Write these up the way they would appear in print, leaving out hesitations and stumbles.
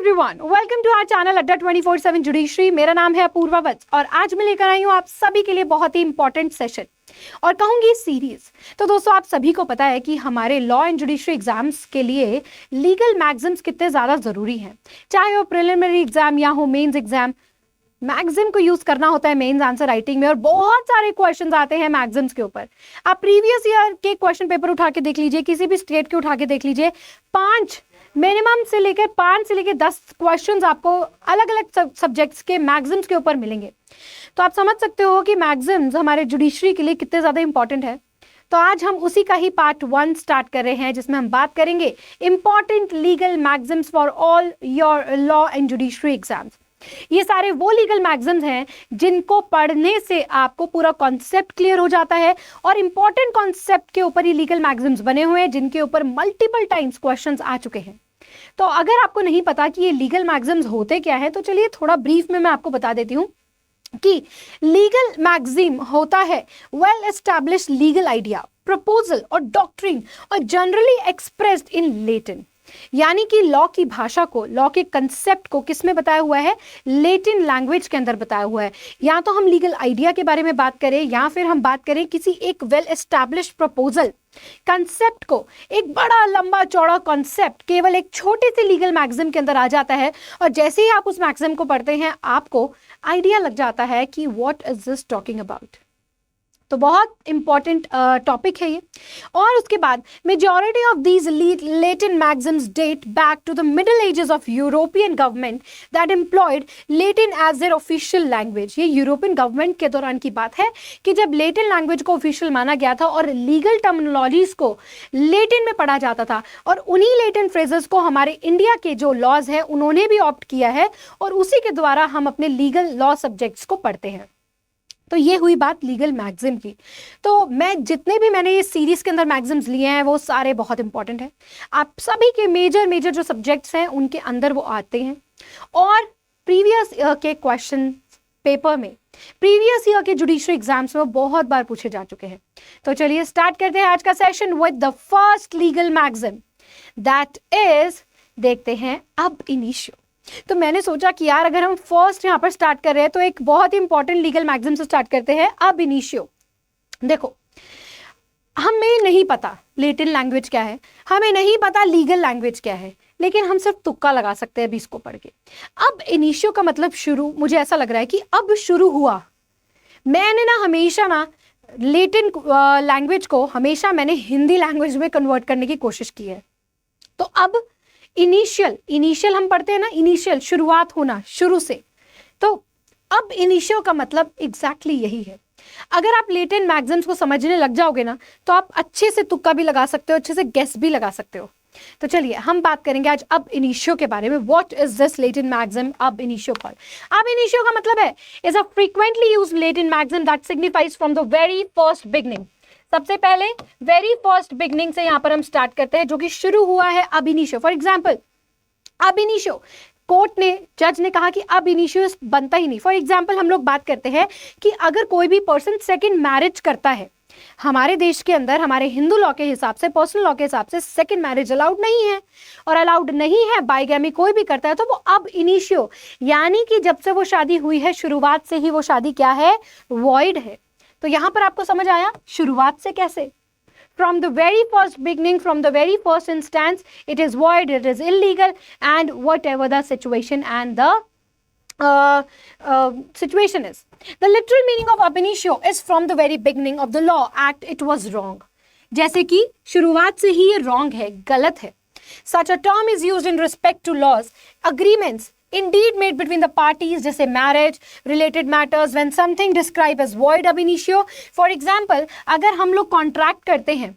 Everyone, welcome to our channel Adda 24/7 judiciary. मेरा नाम है अपूर्वा वत्स और आज मैं लेकर आई हूँ आप सभी के लिए बहुत ही इंपॉर्टेंट सेशन और कहूंगी सीरीज। तो दोस्तों, आप सभी को पता है कि हमारे लॉ एंड जुडिशरी एग्जाम्स के लिए लीगल मैगजिम्स कितने ज़्यादा ज़रूरी हैं, चाहे वो प्रिलिमिनरी एग्जाम या हो मेन्स एग्जाम। मैगजिम को यूज करना होता है मेंस आंसर राइटिंग में और बहुत सारे क्वेश्चंस आते हैं मैगजिम्स के ऊपर। आप प्रीवियस ईयर के क्वेश्चन पेपर उठा के देख लीजिए, किसी भी स्टेट के उठा के देख लीजिए, 5 मिनिमम से लेकर 5 से लेकर 10 क्वेश्चंस आपको अलग अलग सब्जेक्ट्स के मैगजिम्स के ऊपर मिलेंगे। तो आप समझ सकते हो कि मैगजिम्स हमारे जुडिशरी के लिए कितने ज़्यादा इंपॉर्टेंट है। तो आज हम उसी का ही पार्ट 1 स्टार्ट कर रहे हैं, जिसमें हम बात करेंगे important legal maxims for all your law and judiciary exams. ये सारे वो लीगल मैगजिम्स हैं जिनको पढ़ने से आपको पूरा कॉन्सेप्ट क्लियर हो जाता है और इंपॉर्टेंट कॉन्सेप्ट के ऊपर ये लीगल मैगजिम्स बने हुए हैं जिनके ऊपर मल्टीपल टाइम्स क्वेश्चंस आ चुके हैं। तो अगर आपको नहीं पता कि ये लीगल मैगजिम्स होते क्या है, तो चलिए थोड़ा ब्रीफ में मैं आपको बता देती हूँ कि लीगल मैगजीम होता है well established legal idea, proposal और डॉक्ट्रिन और जनरली एक्सप्रेस्ड इन लैटिन। यानी कि लॉ की भाषा को, लॉ के कंसेप्ट को किस में बताया हुआ है? लैटिन लैंग्वेज के अंदर बताया हुआ है। या तो हम लीगल आइडिया के बारे में बात करें या फिर हम बात करें किसी एक वेल एस्टैब्लिश्ड प्रपोजल कंसेप्ट को। एक बड़ा लंबा चौड़ा कॉन्सेप्ट केवल एक छोटे से लीगल मैगजीम के अंदर आ जाता है और जैसे ही आप उस मैगजीम को पढ़ते हैं आपको आइडिया लग जाता है कि what is this talking about. तो बहुत इंपॉर्टेंट टॉपिक है ये। और उसके बाद majority of these Latin maxims date back to the middle ages of European government that employed Latin as their official language. ये यूरोपियन गवर्नमेंट के दौरान की बात है कि जब लैटिन लैंग्वेज को ऑफिशियल माना गया था और लीगल टर्मिनोलॉजीज को लैटिन में पढ़ा जाता था और उन्हीं लैटिन फ्रेजेस को हमारे इंडिया के जो लॉज हैं उन्होंने भी ऑप्ट किया है और उसी के द्वारा हम अपने लीगल लॉ सब्जेक्ट्स को पढ़ते हैं। तो ये हुई बात लीगल मैगजिम की। तो मैं जितने भी मैंने ये सीरीज के अंदर मैगजिम्स लिए हैं वो सारे बहुत इंपॉर्टेंट हैं। आप सभी के मेजर जो सब्जेक्ट्स हैं उनके अंदर वो आते हैं और प्रीवियस ईयर के क्वेश्चन पेपर में, प्रीवियस ईयर के जुडिशरी एग्जाम्स में बहुत बार पूछे जा चुके हैं। तो चलिए स्टार्ट करते हैं आज का session with the first legal maxim that is, देखते हैं अब इनिशियो। तो मैंने सोचा कि यार अगर हम फर्स्ट यहाँ पर स्टार्ट कर रहे हैं तो एक बहुत इंपॉर्टेंट लीगल मैगजिम से स्टार्ट करते हैं, अब इनिशियो। देखो, हमें नहीं पता लैटिन लैंग्वेज क्या है, हमें नहीं पता लीगल लैंग्वेज क्या है, लेकिन हम सिर्फ तुक्का लगा सकते हैं अभी इसको पढ़ के। अब इनिशियो का मतलब शुरू, मुझे ऐसा लग रहा है कि अब शुरू हुआ। मैंने ना हमेशा ना लैटिन लैंग्वेज को हमेशा मैंने हिंदी लैंग्वेज में कन्वर्ट करने की कोशिश की है। तो अब इनिशियल हम पढ़ते हैं ना, इनिशियल शुरुआत होना, शुरू से। तो अब इनिशियो का मतलब एग्जैक्टली यही है। अगर आप लैटिन मैगजिम्स को समझने लग जाओगे ना तो आप अच्छे से तुक्का भी लगा सकते हो, अच्छे से गेस भी लगा सकते हो। तो चलिए हम बात करेंगे आज अब इनिशियो के बारे में। What is this Latin maxim ab initio called? Ab initio का मतलब है is a frequently used Latin maxim that signifies from the very first beginning. सबसे पहले वेरी फर्स्ट बिगनिंग से यहां पर हम स्टार्ट करते हैं, जो कि शुरू हुआ है अब इनिशियो। फॉर एग्जाम्पल, अब इनिशियो, कोर्ट ने, जज ने कहा कि अब इनिशियो बनता ही नहीं। फॉर एग्जाम्पल हम लोग बात करते हैं कि अगर कोई भी पर्सन सेकंड मैरिज करता है, हमारे देश के अंदर हमारे हिंदू लॉ के हिसाब से, पर्सनल लॉ के हिसाब से सेकंड मैरिज अलाउड नहीं है और अलाउड नहीं है, बाइगैमी कोई भी करता है तो वो अब इनिशियो, यानी कि जब से वो शादी हुई है शुरुआत से ही वो शादी क्या है? वॉइड है। तो यहां पर आपको समझ आया शुरुआत से कैसे? From the very first beginning, from the very first instance, it is void, it is illegal, and whatever the situation and the situation is. The literal meaning of ab initio is from the very beginning of the law act, it was wrong. जैसे कि शुरुआत से ही ये wrong है, गलत है। Such a term is used in respect to laws, agreements, indeed made between the parties, जैसे marriage related matters, when something described as void ab initio. For example, अगर हम लोग कॉन्ट्रैक्ट करते हैं,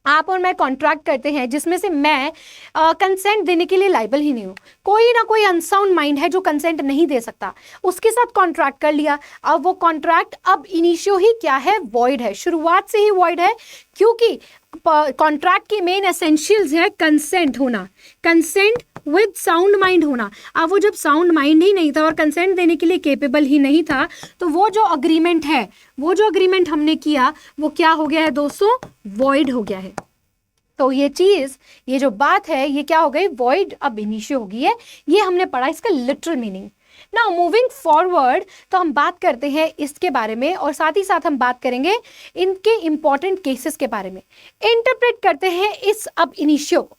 आप और मैं कॉन्ट्रैक्ट करते हैं जिसमें से मैं कंसेंट देने के लिए लाइबल ही नहीं हूँ, कोई ना कोई अनसाउंड माइंड है जो कंसेंट नहीं दे सकता, उसके साथ कॉन्ट्रैक्ट कर लिया, अब वो कॉन्ट्रैक्ट अब इनिशियो ही क्या है? वॉइड है, शुरुआत से ही वॉइड है, क्योंकि कॉन्ट्रैक्ट की मेन एसेंशियल्स है कंसेंट होना, कंसेंट विद साउंड माइंड होना। अब वो जब साउंड माइंड ही नहीं था और कंसेंट देने के लिए केपेबल ही नहीं था, तो वो जो अग्रीमेंट है, वो जो अग्रीमेंट हमने किया वो क्या हो गया है दोस्तों? वॉइड हो गया है। तो ये चीज, ये जो बात है, ये क्या हो गई, वॉइड अब इनिशियो हो गई है। ये हमने पढ़ा इसका literal meaning. Now moving forward, तो हम बात करते हैं इसके बारे में और साथ ही साथ हम बात करेंगे इनके इंपॉर्टेंट केसेस के बारे में। इंटरप्रेट करते हैं इस अब इनिशियो को।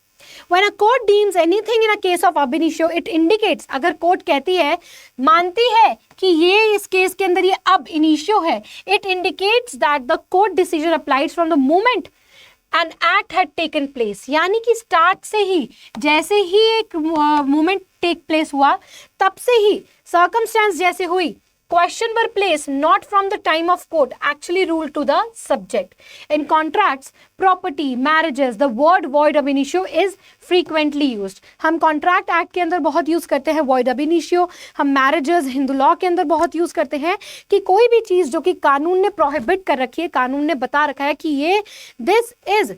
When a court deems anything in a case of ab initio, it indicates, अगर कोर्ट कहती है, मानती है कि ये इस केस के अंदर ये अब इनिशियो है, it indicates that the court decision applies from the moment an act had taken place, यानी कि स्टार्ट से ही, जैसे ही एक मोमेंट टेक प्लेस हुआ, तब से ही सर्कमस्टेंस जैसे हुई, question were placed not from the time of court actually ruled to the subject. In contracts, property, marriages, the word void ab initio is frequently used. हम contract act के अंदर बहुत use करते हैं void ab initio, हम marriages Hindu law के अंदर बहुत यूज करते हैं कि कोई भी चीज जो कि कानून ने प्रोहिबिट कर रखी है, कानून ने बता रखा है कि ये this is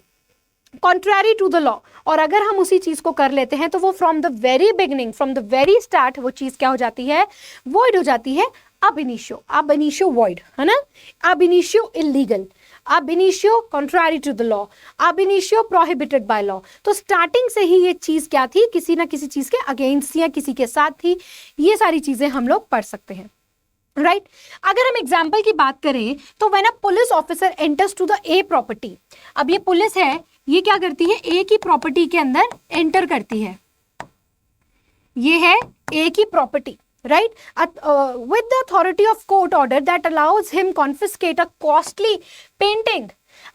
contrary to the law, और अगर हम उसी चीज को कर लेते हैं तो वो from the very beginning, from the very start वो चीज क्या हो जाती है, वॉइड हो जाती है। अब इनिशियो वॉइड है ना, अब इनिशियो इलीगल, अब इनिशियो कॉन्ट्रैरी टू द लॉ, अब इनिशियो प्रोहिबिटेड बाय लॉ। तो स्टार्टिंग से ही ये चीज क्या थी, किसी ना किसी चीज के अगेंस्ट या किसी के साथ थी। ये सारी चीजें हम लोग पढ़ सकते हैं, राइट अगर हम एग्जाम्पल की बात करें तो when a police officer enters to the a property, अब ये पुलिस है, ये क्या करती है, ए की प्रॉपर्टी के अंदर एंटर करती है, ये है ए की property, right with the authority of court order that allows him confiscate a costly painting।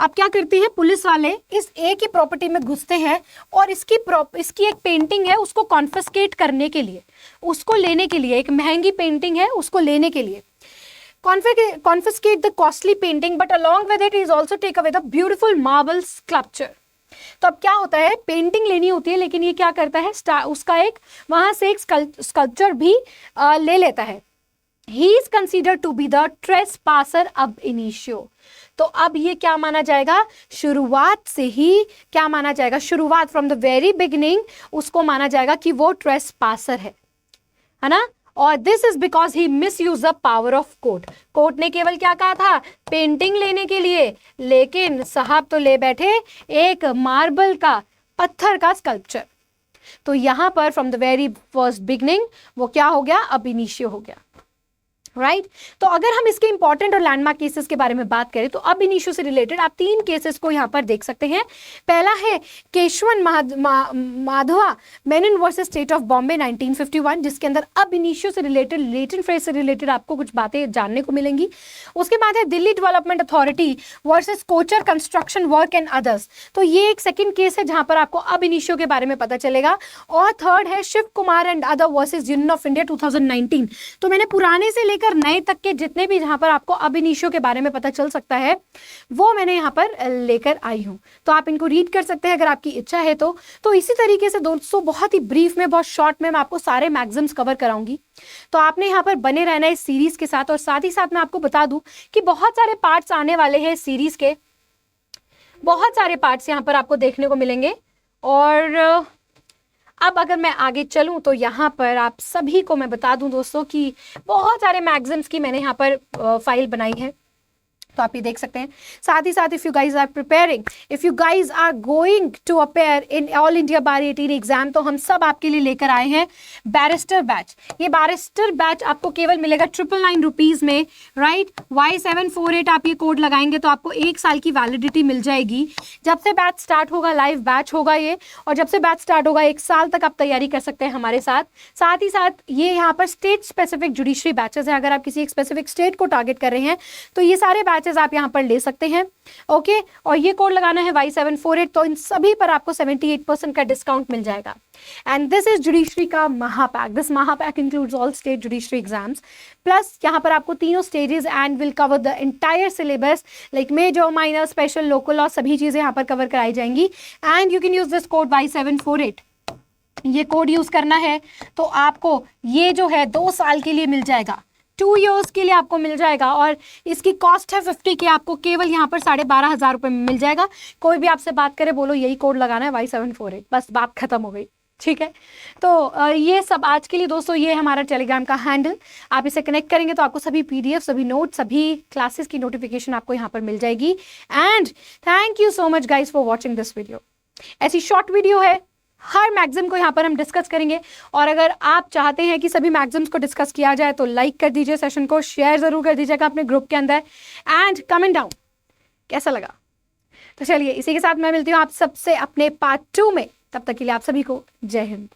अब क्या करती है पुलिस वाले, इस ए की प्रॉपर्टी में घुसते हैं और इसकी एक पेंटिंग है, उसको कॉन्फिस्केट करने के लिए, उसको लेने के लिए, एक महंगी पेंटिंग है उसको लेने के लिए, confiscate the costly painting but along with it is also take away the beautiful marble sculpture। तो अब क्या होता है, पेंटिंग लेनी होती है लेकिन ये क्या करता है, उसका एक वहां से एक स्कल्पचर भी ले लेता है। He is considered to be the trespasser ab initio। तो अब ये क्या माना जाएगा, शुरुआत से ही क्या माना जाएगा, शुरुआत फ्रॉम द वेरी बिगिनिंग उसको माना जाएगा कि वो ट्रेसपासर है ना। और this is because he miss use the power of court. Court ने केवल क्या कहा था, पेंटिंग लेने के लिए, लेकिन साहब तो ले बैठे एक मार्बल का, पत्थर का स्कल्पचर। तो यहां पर from the very first beginning वो क्या हो गया, अब इनिशियो हो गया, राइट तो अगर हम इसके इंपॉर्टेंट और लैंडमार्क केसेस के बारे में बात करें तो अब इनिशियो से रिलेटेड आप 3 केसेस को यहां पर देख सकते हैं। पहला है Keshavan Madhava Menon versus state of Bombay 1951, जिसके अंदर अब इनिशियो से रिलेटेड, लेटेंट फ्रेज से रिलेटेड आपको कुछ बातें जानने को मिलेंगी। उसके बाद है Delhi development authority versus Kochar construction work and others, तो ये एक सेकेंड केस है जहां पर आपको अब इनिशियो के बारे में पता चलेगा। और थर्ड है Shiv Kumar and other versus union of India 2019। तो मैंने पुराने से लेकर नए तक के जितने भी जहां पर आपको अब इनिशियो के बारे में पता चल सकता है वो मैंने यहां पर लेकर आई हूं, तो आप इनको रीड कर सकते हैं अगर आपकी इच्छा है तो इसी तरीके से दोस्तों बहुत ही ब्रीफ में, बहुत शॉर्ट में मैं आपको सारे मैगजीम्स कवर कराऊंगी। तो आपने यहाँ पर बने रहना है इस सीरीज के साथ। और साथ ही साथ मैं आपको बता दूं कि बहुत सारे पार्ट्स आने वाले हैं इस सीरीज के, बहुत सारे पार्ट्स यहाँ पर आपको देखने को मिलेंगे। और अब अगर मैं आगे चलूं तो यहाँ पर आप सभी को मैं बता दूं दोस्तों कि बहुत सारे मैगजीन्स की मैंने यहाँ पर फाइल बनाई है, तो आप ये देख सकते हैं। साथ ही साथ if you guys are preparing, if you guys are going to appear in all India bar 18 exam, तो हम सब आपके लिए लेकर आए हैं बैरिस्टर बैच। ये बैरिस्टर बैच आपको केवल मिलेगा 999 रुपीज में, राइट Y748 आप ये कोड लगाएंगे तो आपको 1 साल की वैलिडिटी मिल जाएगी। जब से बैच स्टार्ट होगा, लाइव बैच होगा ये, और जब से बैच स्टार्ट होगा 1 साल तक आप तैयारी कर सकते हैं हमारे साथ। साथ ही साथ ये यहाँ पर स्टेट स्पेसिफिक जुडिशरी बैचेस है, अगर आप किसी एक स्पेसिफिक स्टेट को टारगेट कर रहे हैं तो ये सारे बैचेस आप यहां पर ले सकते हैं, ओके। और ये कोड लगाना है Y748, तो इन सभी पर आपको 78% का डिस्काउंट मिल जाएगा। एंड दिस इज जुडिशरी का महापैक। दिस महापैक includes all state judiciary exams, plus यहाँ पर आपको तीनों stages and will cover the entire syllabus like major, minor, special, local, और सभी चीजें यहाँ पर कवर कराई जाएंगी। And you can use this code Y748, ये कोड यूज करना है तो आपको ये जो है 2 साल के लिए मिल जाएगा, 2 years के लिए आपको मिल जाएगा। और इसकी कॉस्ट है 50 के, आपको केवल यहाँ पर 12,500 रुपये में मिल जाएगा। कोई भी आपसे बात करे बोलो यही कोड लगाना है Y748, बस बात खत्म हो गई, ठीक है। तो ये सब आज के लिए दोस्तों, ये हमारा टेलीग्राम का हैंडल, आप इसे कनेक्ट करेंगे तो आपको सभी PDF, सभी नोट, सभी क्लासेस की नोटिफिकेशन आपको यहाँ पर मिल जाएगी। And thank you so much guys for watching this video. ऐसी शॉर्ट वीडियो है, हर मैगज़िम को यहाँ पर हम डिस्कस करेंगे। और अगर आप चाहते हैं कि सभी मैगज़िम्स को डिस्कस किया जाए तो लाइक कर दीजिए सेशन को, शेयर ज़रूर कर दीजिएगा अपने ग्रुप के अंदर, एंड कमेंट डाउन कैसा लगा। तो चलिए इसी के साथ मैं मिलती हूँ आप सबसे अपने पार्ट 2 में। तब तक के लिए आप सभी को जय हिंद।